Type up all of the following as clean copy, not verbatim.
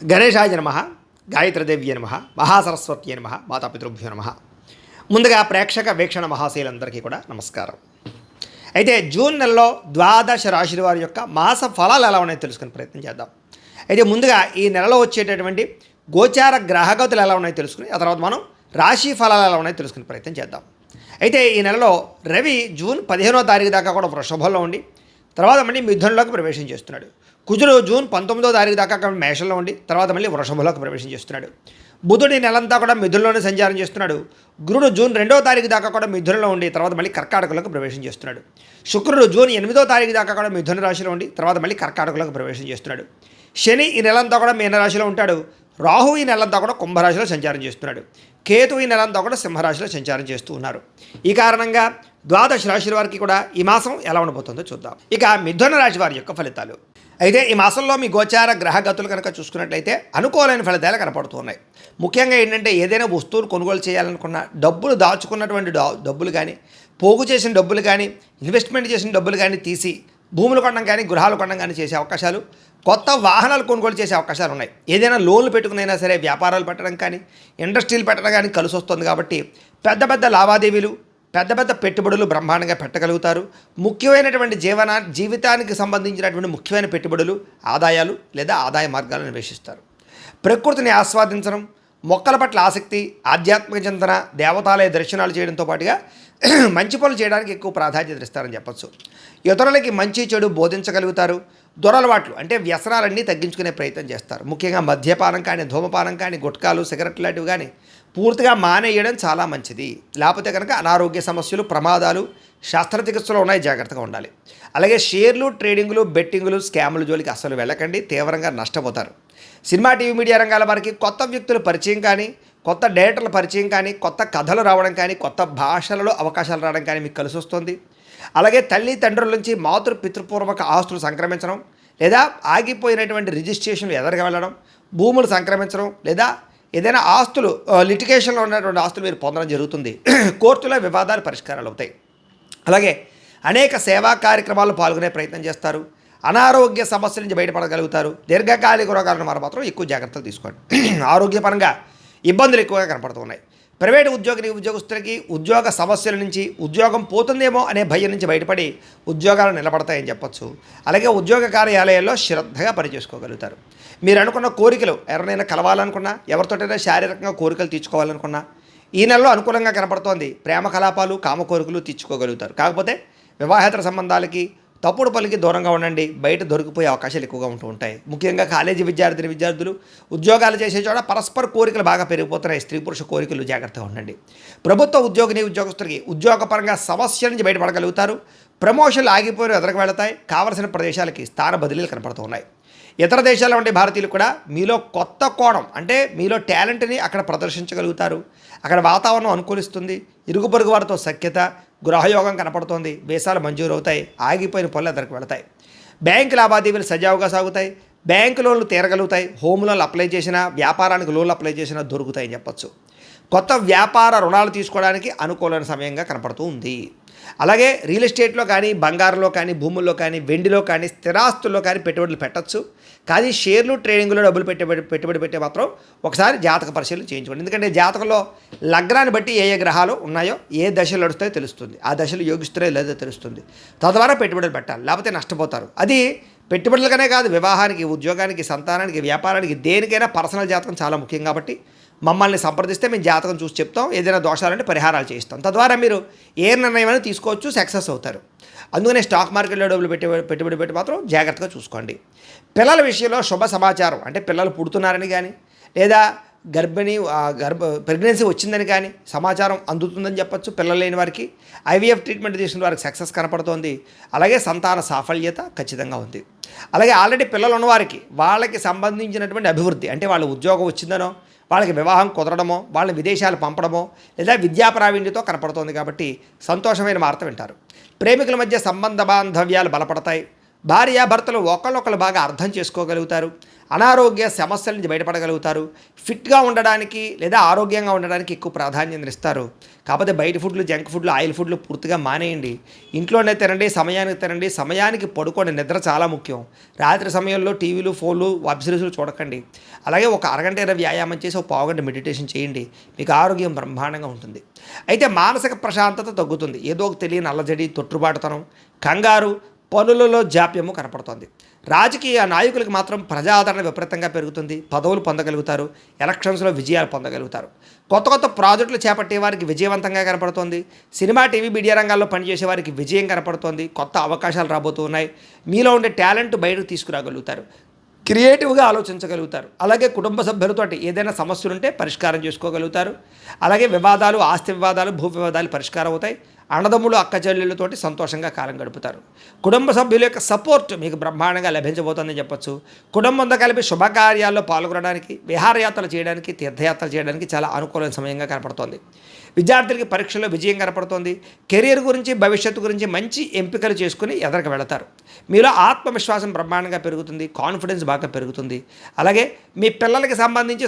గణేశాయ నమ, గాయత్రీదేవ్య నమ, మహాసరస్వత్యే నమ, మాతాపితృభ్యో నమ. ముందుగా ప్రేక్షక వీక్షణ మహాశయులందరికీ కూడా నమస్కారం. అయితే జూన్ నెలలో ద్వాదశ రాశుల వారి యొక్క మాస ఫలాలు ఎలా ఉన్నాయో తెలుసుకునే ప్రయత్నం చేద్దాం. అయితే ముందుగా ఈ నెలలో వచ్చేటటువంటి గోచార గ్రహగతులు ఎలా ఉన్నాయో తెలుసుకుని ఆ తర్వాత మనం రాశి ఫలాలు ఎలా ఉన్నాయో తెలుసుకునే ప్రయత్నం చేద్దాం. అయితే ఈ నెలలో రవి జూన్ 15వ తారీఖు దాకా కూడా వృషభంలో ఉండి తర్వాత మళ్ళీ మిథునంలోకి ప్రవేశం చేస్తున్నాడు. కుజుడు జూన్ 19వ తారీఖు దాకా మేషంలో ఉండి తర్వాత మళ్ళీ వృషభంలోకి ప్రవేశం చేస్తున్నాడు. బుధుడు ఈ నెలంతా కూడా మిథునంలోనే సంచారం చేస్తున్నాడు. గురుడు జూన్ 2వ తారీఖు దాకా కూడా మిథునంలో ఉండి తర్వాత మళ్ళీ కర్కాటకంలోకి ప్రవేశం చేస్తున్నాడు. శుక్రుడు జూన్ 8వ తారీఖు దాకా కూడా మిథున రాశిలో ఉండి తర్వాత మళ్ళీ కర్కాటకంలోకి ప్రవేశం చేస్తున్నాడు. శని ఈ నెలంతా కూడా మీనరాశిలో ఉంటాడు. రాహు ఈ నెలంతా కూడా కుంభరాశిలో సంచారం చేస్తున్నాడు. కేతు ఈ నెలంతా కూడా సింహరాశిలో సంచారం చేస్తూ ఉన్నారు. ఈ కారణంగా ద్వాదశ రాశుల వారికి కూడా ఈ మాసం ఎలా ఉండబోతుందో చూద్దాం. ఇక మిథున రాశి వారి యొక్క ఫలితాలు. అయితే ఈ మాసంలో మీ గోచార గ్రహగతులు కనుక చూసుకున్నట్లయితే అనుకూలమైన ఫలితాలు కనపడుతున్నాయి. ముఖ్యంగా ఏంటంటే ఏదైనా వస్తువులు కొనుగోలు చేయాలనుకున్న డబ్బులు దాచుకున్నటువంటి డబ్బులు కానీ, పోగు చేసిన డబ్బులు కానీ, ఇన్వెస్ట్మెంట్ చేసిన డబ్బులు కానీ తీసి భూములు కొనడం కానీ గృహాలు కొనడం కానీ చేసే అవకాశాలు, కొత్త వాహనాలు కొనుగోలు చేసే అవకాశాలు ఉన్నాయి. ఏదైనా లోన్లు పెట్టుకునైనా సరే వ్యాపారాలు పెట్టడం కానీ ఇండస్ట్రీలు పెట్టడం కానీ కలిసి వస్తుంది. కాబట్టి పెద్ద పెద్ద లావాదేవీలు, పెద్ద పెద్ద పెట్టుబడులు బ్రహ్మాండంగా పెట్టగలుగుతారు. ముఖ్యమైనటువంటి జీవితానికి సంబంధించినటువంటి ముఖ్యమైన పెట్టుబడులు, ఆదాయాలు లేదా ఆదాయ మార్గాలను అన్వేషిస్తారు. ప్రకృతిని ఆస్వాదించడం, మొక్కల పట్ల ఆసక్తి, ఆధ్యాత్మిక చింతన, దేవతాలయ దర్శనాలు చేయడంతో పాటుగా మంచి పనులు చేయడానికి ఎక్కువ ప్రాధాన్యత ఇస్తారని చెప్పచ్చు. ఇతరులకి మంచి చెడు బోధించగలుగుతారు. దురలవాట్లు అంటే వ్యసనాలన్నీ తగ్గించుకునే ప్రయత్నం చేస్తారు. ముఖ్యంగా మద్యపానం కానీ, ధూమపానం కానీ, గుట్కాలు, సిగరెట్లు లాంటివి కానీ పూర్తిగా మానేయడం చాలా మంచిది. లేకపోతే కనుక అనారోగ్య సమస్యలు, ప్రమాదాలు, శస్త్రచికిత్సలు ఉన్నాయి, జాగ్రత్తగా ఉండాలి. అలాగే షేర్లు, ట్రేడింగులు, బెట్టింగులు, స్కాముల జోలికి అస్సలు వెళ్ళకండి, తీవ్రంగా నష్టపోతారు. సినిమా, టీవీ, మీడియా రంగాల వారికి కొత్త వ్యక్తుల పరిచయం కానీ, కొత్త డైరెక్టర్ల పరిచయం కానీ, కొత్త కథలు రావడం కానీ, కొత్త భాషలలో అవకాశాలు రావడం కానీ మీకు కలిసి వస్తుంది. అలాగే తల్లి తండ్రుల నుంచి మాతృ పితృపూర్వక ఆస్తులు సంక్రమించడం లేదా ఆగిపోయినటువంటి రిజిస్ట్రేషన్లు ఎదరగా వెళ్ళడం, భూములు సంక్రమించడం లేదా ఏదైనా ఆస్తులు లిటిగేషన్లో ఉన్నటువంటి ఆస్తులు మీరు పొందడం జరుగుతుంది. కోర్టులో వివాదాలు పరిష్కారాలు అవుతాయి. అలాగే అనేక సేవా కార్యక్రమాల్లో పాల్గొనే ప్రయత్నం చేస్తారు. అనారోగ్య సమస్యల నుంచి బయటపడగలుగుతారు. దీర్ఘకాలిక రోగాలను మాత్రం ఎక్కువ జాగ్రత్తలు తీసుకోండి. ఆరోగ్యపరంగా ఇబ్బందులు ఎక్కువగా కనపడుతున్నాయి. ప్రైవేటు ఉద్యోగస్తులకి ఉద్యోగ సమస్యల నుంచి, ఉద్యోగం పోతుందేమో అనే భయం నుంచి బయటపడి ఉద్యోగాలు నిలబడతాయని చెప్పచ్చు. అలాగే ఉద్యోగ కార్యాలయాల్లో శ్రద్ధగా పనిచేసుకోగలుగుతారు. మీరు అనుకున్న కోరికలు ఎవరినైనా కలవాలనుకున్నా, ఎవరితోటైనా శారీరకంగా కోరికలు తీర్చుకోవాలనుకున్నా ఈ నెలలో అనుకూలంగా కనపడుతోంది. ప్రేమ కలాపాలు, కామ కోరికలు తీర్చుకోగలుగుతారు. కాకపోతే వివాహేతర సంబంధాలకి, తప్పుడు పనికి దూరంగా ఉండండి. బయట దొరికిపోయే అవకాశాలు ఎక్కువగా ఉంటాయి. ముఖ్యంగా కాలేజీ విద్యార్థులు ఉద్యోగాలు చేసే చోట పరస్పర కోరికలు బాగా పెరిగిపోతున్నాయి. స్త్రీ పురుష కోరికలు, జాగ్రత్తగా ఉండండి. ప్రభుత్వ ఉద్యోగస్తులకి ఉద్యోగపరంగా సమస్యల నుంచి బయటపడగలుగుతారు. ప్రమోషన్లు ఆగిపోయిన ఎదురుకు వెళతాయి. కావలసిన ప్రదేశాలకి స్థాన బదిలీలు కనపడుతూ ఉన్నాయి. ఇతర దేశాల్లో ఉండే భారతీయులు కూడా మీలో కొత్త కోణం అంటే మీలో టాలెంట్ని అక్కడ ప్రదర్శించగలుగుతారు. అక్కడ వాతావరణం అనుకూలిస్తుంది. ఇరుగు పొరుగు వారితో సఖ్యత, గృహయోగం కనపడుతోంది. వీసాలు మంజూరు అవుతాయి. ఆగిపోయిన పనులు ఎదురుకు వెళతాయి. బ్యాంకు లావాదేవీలు సజావుగా సాగుతాయి. బ్యాంకు లోన్లు తీరగలుగుతాయి. హోమ్ లోన్లు అప్లై చేసినా, వ్యాపారానికి లోన్లు అప్లై చేసినా దొరుకుతాయని చెప్పచ్చు. కొత్త వ్యాపార రుణాలు తీసుకోవడానికి అనుకూలమైన సమయంగా కనపడుతూ ఉంది. అలాగే రియల్ ఎస్టేట్లో కానీ, బంగారంలో కానీ, భూముల్లో కానీ, వెండిలో కానీ, స్థిరాస్తుల్లో కానీ పెట్టుబడులు పెట్టచ్చు. కానీ షేర్లు, ట్రేడింగ్లో డబ్బులు పెట్టుబడి పెట్టే మాత్రం ఒకసారి జాతక పరిశీలన చేయించుకోండి. ఎందుకంటే జాతకంలో లగ్నాన్ని బట్టి ఏ గ్రహాలు ఉన్నాయో, ఏ దశలు నడుస్తాయో తెలుస్తుంది. ఆ దశలు యోగిస్తున్నాయో లేదో తెలుస్తుంది. తద్వారా పెట్టుబడులు పెట్టాలి, లేకపోతే నష్టపోతారు. అది పెట్టుబడులకనే కాదు, వివాహానికి, ఉద్యోగానికి, సంతానానికి, వ్యాపారానికి, దేనికైనా పర్సనల్ జాతకం చాలా ముఖ్యం. కాబట్టి మమ్మల్ని సంప్రదిస్తే మేము జాతకం చూసి చెప్తాం. ఏదైనా దోషాలంటే పరిహారాలు చేయిస్తాం. తద్వారా మీరు ఏ నిర్ణయమైనా తీసుకోవచ్చు, సక్సెస్ అవుతారు. అందుకనే స్టాక్ మార్కెట్లో డబ్బులు పెట్టుబడి పెట్టి మాత్రం జాగ్రత్తగా చూసుకోండి. పిల్లల విషయంలో శుభ సమాచారం అంటే పిల్లలు పుడుతున్నారని కానీ లేదా ప్రెగ్నెన్సీ వచ్చిందని కానీ సమాచారం అందుతుందని చెప్పచ్చు. పిల్లలు లేని వారికి ఐవీఎఫ్ ట్రీట్మెంట్ తీసుకున్న వారికి సక్సెస్ కనపడుతోంది. అలాగే సంతాన సాఫల్యత ఖచ్చితంగా ఉంది. అలాగే ఆల్రెడీ పిల్లలు ఉన్నవారికి వాళ్ళకి సంబంధించినటువంటి అభివృద్ధి అంటే వాళ్ళ ఉద్యోగం వచ్చిందనో, వాళ్ళకి వివాహం కుదరడమో, వాళ్ళని విదేశాలు పంపడమో లేదా విద్యా ప్రావీణ్యతో కనపడుతోంది. కాబట్టి సంతోషమైన వార్త వింటారు. ప్రేమికుల మధ్య సంబంధ బాంధవ్యాలు బలపడతాయి. భార్యాభర్తలు ఒకళ్ళొకళ్ళు బాగా అర్థం చేసుకోగలుగుతారు. అనారోగ్య సమస్యల నుంచి బయటపడగలుగుతారు. ఫిట్గా ఉండడానికి లేదా ఆరోగ్యంగా ఉండడానికి ఎక్కువ ప్రాధాన్యత ఇస్తారు. కాకపోతే బయట ఫుడ్లు, జంక్ ఫుడ్లు, ఆయిల్ ఫుడ్లు పూర్తిగా మానేయండి. ఇంట్లోనే తినండి, సమయానికి తినండి, సమయానికి పడుకోండి. నిద్ర చాలా ముఖ్యం. రాత్రి సమయంలో టీవీలు, ఫోన్లు, వెబ్ సిరీస్లు చూడకండి. అలాగే ఒక అరగంట వ్యాయామం చేసి ఒక పావుగంట మెడిటేషన్ చేయండి. మీకు ఆరోగ్యం బ్రహ్మాండంగా ఉంటుంది. అయితే మానసిక ప్రశాంతత తగ్గుతుంది. ఏదో ఒక తెలియని అల్లజడి, తొట్టుబాటుతనం, కంగారు, పనులలో జాప్యము కనపడుతుంది. రాజకీయ నాయకులకు మాత్రం ప్రజాదరణ విపరీతంగా పెరుగుతుంది. పదవులు పొందగలుగుతారు. ఎలక్షన్స్లో విజయాలు పొందగలుగుతారు. కొత్త కొత్త ప్రాజెక్టులు చేపట్టే వారికి విజయవంతంగా కనపడుతోంది. సినిమా, టీవీ, మీడియా రంగాల్లో పనిచేసే వారికి విజయం కనపడుతోంది. కొత్త అవకాశాలు రాబోతున్నాయి. మీలో ఉండే టాలెంట్ బయటకు తీసుకురాగలుగుతారు. క్రియేటివ్గా ఆలోచించగలుగుతారు. అలాగే కుటుంబ సభ్యులతో ఏదైనా సమస్యలు ఉంటే పరిష్కారం చేసుకోగలుగుతారు. అలాగే వివాదాలు, ఆస్తి వివాదాలు, భూ వివాదాలు పరిష్కారం అవుతాయి. అన్నదమ్ములు, అక్క చెల్లెళ్ళతోటి సంతోషంగా కాలం గడుపుతారు. కుటుంబ సభ్యుల యొక్క సపోర్ట్ మీకు బ్రహ్మాండంగా లభించబోతుందని చెప్పొచ్చు. కుటుంబంతో కలిపి శుభకార్యాల్లో పాల్గొనడానికి, విహారయాత్రలు చేయడానికి, తీర్థయాత్రలు చేయడానికి చాలా అనుకూలమైన సమయంగా కనపడుతోంది. విద్యార్థులకి పరీక్షల్లో విజయం కనపడుతోంది. కెరీర్ గురించి, భవిష్యత్తు గురించి మంచి ఎంపికలు చేసుకుని ఎదరికి వెళతారు. మీలో ఆత్మవిశ్వాసం బ్రహ్మాండంగా పెరుగుతుంది. కాన్ఫిడెన్స్ బాగా పెరుగుతుంది. అలాగే మీ పిల్లలకి సంబంధించి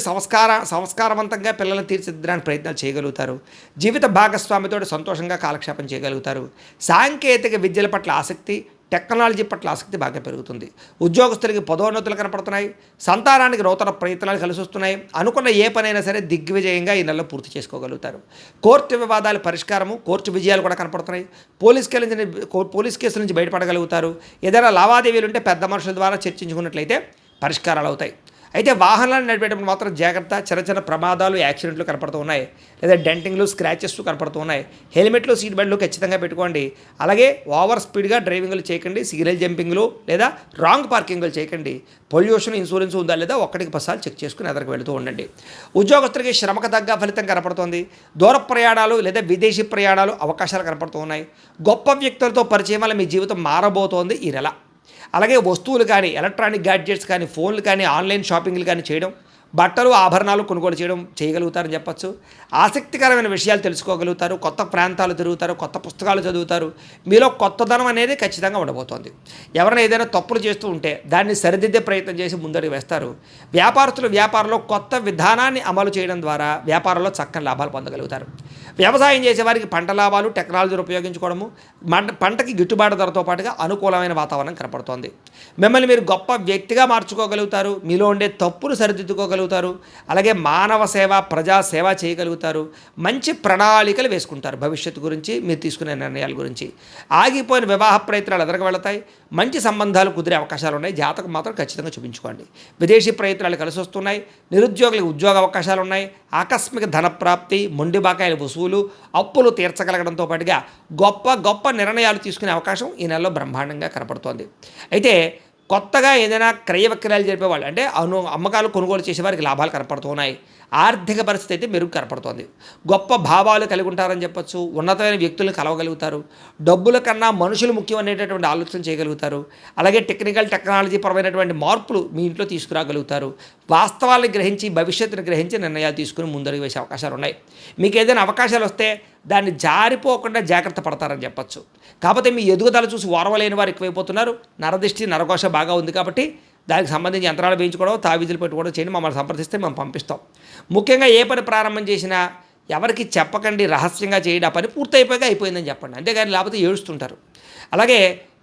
సంస్కారవంతంగా పిల్లలను తీర్చిదిద్దడానికి ప్రయత్నాలు చేయగలుగుతారు. జీవిత భాగస్వామితో సంతోషంగా కాలక్షేపం చేయగలుగుతారు. సాంకేతిక విద్యల పట్ల ఆసక్తి, టెక్నాలజీ పట్ల ఆసక్తి బాగా పెరుగుతుంది. ఉద్యోగస్తులకి పదోన్నతులు కనపడుతున్నాయి. సంతానానికి నూతన ప్రయత్నాలు కలిసి వస్తున్నాయి. అనుకున్న ఏ పనైనా సరే దిగ్విజయంగా ఈ నెలలో పూర్తి చేసుకోగలుగుతారు. కోర్టు వివాదాల పరిష్కారము, కోర్టు విజయాలు కూడా కనపడుతున్నాయి. పోలీస్ కేసుల నుంచి బయటపడగలుగుతారు. ఏదైనా లావాదేవీలు ఉంటే పెద్ద మనుషుల ద్వారా చర్చించుకున్నట్లయితే పరిష్కారాలు అవుతాయి. అయితే వాహనాలను నడిపేటప్పుడు మాత్రం జాగ్రత్త. చిన్న చిన్న ప్రమాదాలు, యాక్సిడెంట్లు కనపడుతూ ఉన్నాయి. లేదా డెంటింగ్లు, స్క్రాచెస్ కనపడుతూ ఉన్నాయి. హెల్మెట్లు, సీట్ బెల్ట్లు ఖచ్చితంగా పెట్టుకోండి. అలాగే ఓవర్ స్పీడ్గా డ్రైవింగ్లు చేయకండి. సిగ్నల్ జంపింగ్లు లేదా రాంగ్ పార్కింగ్లు చేయకండి. పొల్యూషన్, ఇన్సూరెన్స్ ఉందా లేదా ఒక్కటికి 10 సార్లు చెక్ చేసుకుని ఎదరికి వెళుతూ ఉండండి. ఉద్యోగస్తులకి శ్రమకు తగ్గ ఫలితం కనపడుతోంది. దూర ప్రయాణాలు లేదా విదేశీ ప్రయాణాలు అవకాశాలు కనపడుతూ ఉన్నాయి. గొప్ప వ్యక్తులతో పరిచయం వల్ల మీ జీవితం మారబోతోంది ఈ నెల. అలాగే వస్తువులు కానీ, ఎలక్ట్రానిక్ గ్యాడ్జెట్స్ కానీ, ఫోన్లు కానీ, ఆన్లైన్ షాపింగ్లు కానీ చేయడం, బట్టలు, ఆభరణాలు కొనుగోలు చేయగలుగుతారని చెప్పచ్చు. ఆసక్తికరమైన విషయాలు తెలుసుకోగలుగుతారు. కొత్త ప్రాంతాలు తిరుగుతారు. కొత్త పుస్తకాలు చదువుతారు. మీలో కొత్తదనం అనేది ఖచ్చితంగా ఉండబోతోంది. ఎవరైనా ఏదైనా తప్పులు చేస్తూ ఉంటే దాన్ని సరిదిద్దే ప్రయత్నం చేసి ముందడుగు వేస్తారు. వ్యాపారస్తులు వ్యాపారంలో కొత్త విధానాన్ని అమలు చేయడం ద్వారా వ్యాపారంలో చక్కని లాభాలు పొందగలుగుతారు. వ్యవసాయం చేసేవారికి పంట లాభాలు, టెక్నాలజీని ఉపయోగించుకోవడము, పంటకి గిట్టుబాటు ధరతో పాటుగా అనుకూలమైన వాతావరణం కనపడుతోంది. మిమ్మల్ని మీరు గొప్ప వ్యక్తిగా మార్చుకోగలుగుతారు. మీలో ఉండే తప్పులు సరిదిద్దుకోగలుగుతారు. అలాగే మానవ సేవ, ప్రజా సేవ చేయగలుగుతారు. మంచి ప్రణాళికలు వేసుకుంటారు భవిష్యత్తు గురించి, మీరు తీసుకునే నిర్ణయాల గురించి. ఆగిపోయిన వివాహ ప్రయత్నాలు ఎదరికి వెళతాయి. మంచి సంబంధాలు కుదిరే అవకాశాలు ఉన్నాయి. జాతకం మాత్రం ఖచ్చితంగా చూపించుకోండి. విదేశీ ప్రయత్నాలు కలిసి వస్తున్నాయి. నిరుద్యోగులకు ఉద్యోగ అవకాశాలు ఉన్నాయి. ఆకస్మిక ధనప్రాప్తి, మొండి బాకాయల వసూలు, అప్పులు తీర్చగలగడంతో పాటుగా గొప్ప గొప్ప నిర్ణయాలు తీసుకునే అవకాశం ఈ నెలలో బ్రహ్మాండంగా కనపడుతోంది. అయితే కొత్తగా ఏదైనా క్రయ విక్రయాలు జరిపేవాళ్ళు అంటే అమ్మకాలు కొనుగోలు చేసేవారికి లాభాలు కనపడుతున్నాయి. ఆర్థిక పరిస్థితి అయితే మెరుగు కనపడుతోంది. గొప్ప భావాలు కలిగి ఉంటారని చెప్పొచ్చు. ఉన్నతమైన వ్యక్తులను కలవగలుగుతారు. డబ్బుల కన్నా మనుషులు ముఖ్యం అనేటటువంటి ఆలోచన చేయగలుగుతారు. అలాగే టెక్నాలజీ పరమైనటువంటి మార్పులు మీ ఇంట్లో తీసుకురాగలుగుతారు. వాస్తవాలను గ్రహించి, భవిష్యత్తును గ్రహించి నిర్ణయాలు తీసుకుని ముందడుగు వేసే అవకాశాలు ఉన్నాయి. మీకు ఏదైనా అవకాశాలు వస్తే దాన్ని జారిపోకుండా జాగ్రత్త పడతారని చెప్పచ్చు. కాకపోతే మీ ఎదుగుదల చూసి ఓర్వలేని వారు ఎక్కువైపోతున్నారు. నరదిష్టి, నరఘోష బాగా ఉంది కాబట్టి దానికి సంబంధించి యంత్రాలు వేయించుకోవడం, తావీజులు పెట్టుకోవడం చేయండి. మమ్మల్ని సంప్రదిస్తే మేము పంపిస్తాం. ముఖ్యంగా ఏ పని ప్రారంభం చేసినా ఎవరికి చెప్పకండి, రహస్యంగా చేయండి. ఆ పని పూర్తయిపోయాక అయిపోయిందని చెప్పండి. అంతేగాని లేకపోతే ఏడుస్తుంటారు. అలాగే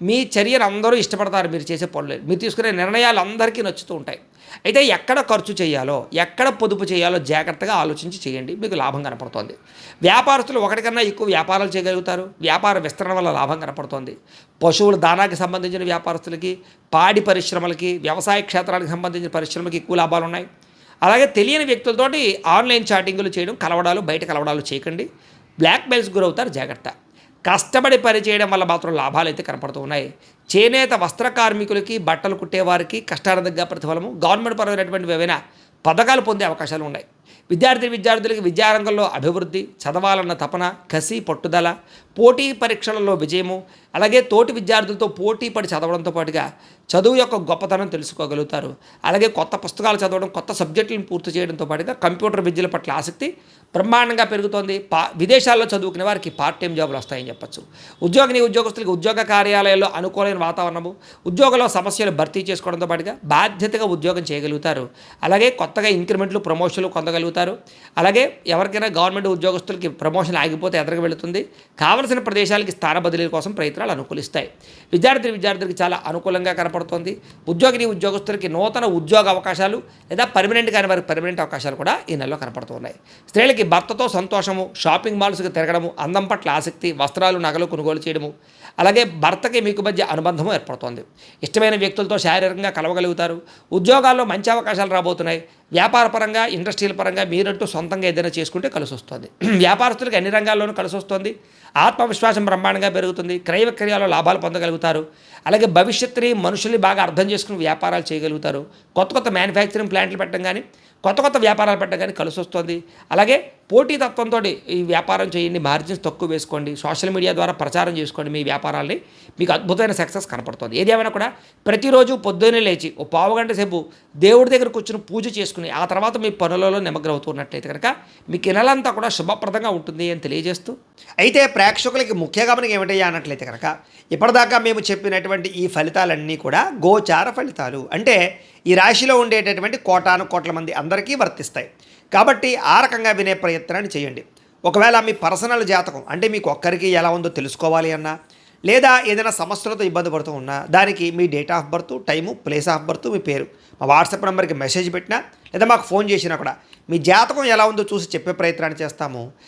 మీ చర్యను అందరూ ఇష్టపడతారు. మీరు చేసే పనులు, మీరు తీసుకునే నిర్ణయాలు అందరికీ నచ్చుతూ ఉంటాయి. అయితే ఎక్కడ ఖర్చు చేయాలో, ఎక్కడ పొదుపు చేయాలో జాగ్రత్తగా ఆలోచించి చేయండి. మీకు లాభం కనపడుతోంది. వ్యాపారస్తులు ఒకటికన్నా ఎక్కువ వ్యాపారాలు చేయగలుగుతారు. వ్యాపార విస్తరణ వల్ల లాభం కనపడుతోంది. పశువుల దానాకి సంబంధించిన వ్యాపారస్తులకి, పాడి పరిశ్రమలకి, వ్యవసాయ క్షేత్రాలకు సంబంధించిన పరిశ్రమలకి ఎక్కువ లాభాలు ఉన్నాయి. అలాగే తెలియని వ్యక్తులతోటి ఆన్లైన్ చాటింగులు చేయడం, కలవడాలు, బయట కలవడాలు చేయకండి. బ్లాక్ మెయిల్స్ గురవుతారు, జాగ్రత్త. కష్టపడి పని చేయడం వల్ల మాత్రం లాభాలు అయితే కనపడుతూ ఉన్నాయి. చేనేత వస్త్ర కార్మికులకి, బట్టలు కుట్టేవారికి కష్టానికి తగ్గ ప్రతిఫలము, గవర్నమెంట్ పరమైనటువంటి ఏవైనా పథకాలు పొందే అవకాశాలు ఉన్నాయి. విద్యార్థులకి విద్యారంగంలో అభివృద్ధి, చదవాలన్న తపన, కసి, పట్టుదల, పోటీ పరీక్షలలో విజయము, అలాగే తోటి విద్యార్థులతో పోటీ పడి చదవడంతో పాటుగా చదువు యొక్క గొప్పతనం తెలుసుకోగలుగుతారు. అలాగే కొత్త పుస్తకాలు చదవడం, కొత్త సబ్జెక్టులను పూర్తి చేయడంతో పాటుగా కంప్యూటర్ విద్యల పట్ల ఆసక్తి బ్రహ్మాండంగా పెరుగుతోంది. విదేశాల్లో చదువుకునే వారికి పార్ట్ టైం జాబులు వస్తాయని చెప్పచ్చు. ఉద్యోగస్తులకి ఉద్యోగ కార్యాలయాల్లో అనుకూలమైన వాతావరణము, ఉద్యోగంలో సమస్యలు భర్తీ చేసుకోవడంతో పాటుగా బాధ్యతగా ఉద్యోగం చేయగలుగుతారు. అలాగే కొత్తగా ఇంక్రిమెంట్లు, ప్రమోషన్లు పొందగలుగుతారు. అలాగే ఎవరికైనా గవర్నమెంట్ ఉద్యోగస్తులకి ప్రమోషన్ ఆగిపోతే ఎదరికి వెళుతుంది. కావలసిన ప్రదేశాలకి స్థాన బదిలీల కోసం ప్రయత్నాలు అనుకూలిస్తాయి. విద్యార్థులకి చాలా అనుకూలంగా కనపడుతోంది. ఉద్యోగస్తులకి నూతన ఉద్యోగ అవకాశాలు లేదా పర్మనెంట్ కాని వారికి పర్మనెంట్ అవకాశాలు కూడా ఈ నెలలో కనపడుతున్నాయి. స్త్రీలకి భర్తతో సంతోషము, షాపింగ్ మాల్స్కి తిరగడము, అందం పట్ల ఆసక్తి, వస్త్రాలు, నగలు కొనుగోలు చేయడము, అలాగే భర్తకి మీకు మధ్య అనుబంధము ఏర్పడుతోంది. ఇష్టమైన వ్యక్తులతో శారీరకంగా కలవగలుగుతారు. ఉద్యోగాల్లో మంచి అవకాశాలు రాబోతున్నాయి. వ్యాపారపరంగా, ఇండస్ట్రియల్ పరంగా మీరంటూ సొంతంగా ఏదైనా చేసుకుంటే కలిసి వస్తుంది. వ్యాపారస్తులకు అన్ని రంగాల్లోనూ కలిసి వస్తుంది. ఆత్మవిశ్వాసం బ్రహ్మాండంగా పెరుగుతుంది. క్రయ విక్రయాల్లో లాభాలు పొందగలుగుతారు. అలాగే భవిష్యత్తుని, మనుషుల్ని బాగా అర్థం చేసుకుని వ్యాపారాలు చేయగలుగుతారు. కొత్త మ్యానుఫ్యాక్చరింగ్ ప్లాంట్లు పెట్టడం కానీ, కొత్త వ్యాపారాలు పెట్టడం కానీ కలిసి వస్తుంది. అలాగే పోటీతత్వంతో ఈ వ్యాపారం చేయండి, మార్జిన్స్ తక్కువ వేసుకోండి, సోషల్ మీడియా ద్వారా ప్రచారం చేసుకోండి మీ వ్యాపారాల్ని, మీకు అద్భుతమైన సక్సెస్ కనపడుతుంది. ఏది ఏమైనా కూడా ప్రతిరోజు పొద్దున్నే లేచి ఓ పావుగంట సేపు దేవుడి దగ్గర కూర్చుని పూజ చేసుకుని ఆ తర్వాత మీ పనులలో నిమగ్నమవుతున్నట్లయితే కనుక మీకు ఈ నెలంతా కూడా శుభప్రదంగా ఉంటుంది అని తెలియజేస్తూ, అయితే ప్రేక్షకులకి ముఖ్య గమనిక ఏమిటయ్యా అన్నట్లయితే కనుక ఇప్పటిదాకా మేము చెప్పినటువంటి ఈ ఫలితాలన్నీ కూడా గోచార ఫలితాలు, అంటే ఈ రాశిలో ఉండేటటువంటి కోటాను కోట్ల మంది అందరికీ వర్తిస్తాయి. కాబట్టి ఆ రకంగా వినే ప్రయత్నాన్ని చేయండి. ఒకవేళ మీ పర్సనల్ జాతకం అంటే మీకు ఒక్కరికి ఎలా ఉందో తెలుసుకోవాలి అన్నా, లేదా ఏదైనా సమస్యలతో ఇబ్బంది పడుతూ ఉన్నా దానికి మీ date of birth, time, place of birth, మీ పేరు మా వాట్సాప్ నెంబర్కి మెసేజ్ పెట్టినా లేదా మాకు ఫోన్ చేసినా కూడా మీ జాతకం ఎలా ఉందో చూసి చెప్పే ప్రయత్నాన్ని చేస్తాము.